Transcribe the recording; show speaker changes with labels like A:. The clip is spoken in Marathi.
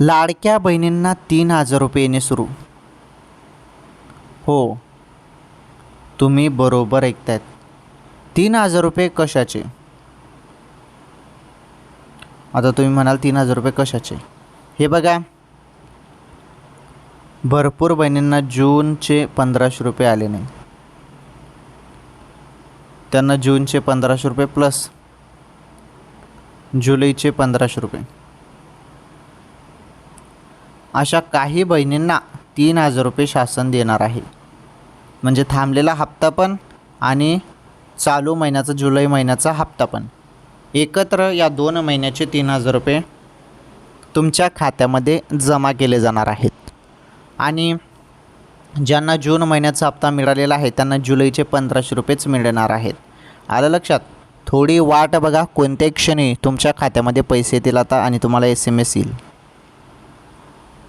A: लाडक्या बहिणींना 3,000 रुपये येणे सुरू. हो, तुम्ही बरोबर ऐकतायत. 3,000 रुपये कशाचे? आता तुम्ही म्हणाल 3,000 रुपये कशाचे? हे बघा, भरपूर बहिणींना जूनचे 1,500 रुपये आले नाही. त्यांना जूनचे 1,500 रुपये प्लस जुलैचे 1,500 रुपये, अशा काही बहिणींना 3,000 रुपये शासन देणार आहे. म्हणजे थांबलेला हप्ता पण आणि चालू महिन्याचा जुलै महिन्याचा हप्ता पण एकत्र या 2 महिन्याचे 3,000 रुपये तुमच्या खात्यामध्ये जमा केले जाणार आहेत. आणि ज्यांना जून महिन्याचा हप्ता मिळालेला आहे त्यांना जुलैचे 1,500 रुपयेच मिळणार आहेत. आलं लक्षात? थोडी वाट बघा, कोणत्याही क्षणी तुमच्या खात्यामध्ये पैसे येतील आता आणि तुम्हाला SMS येईल.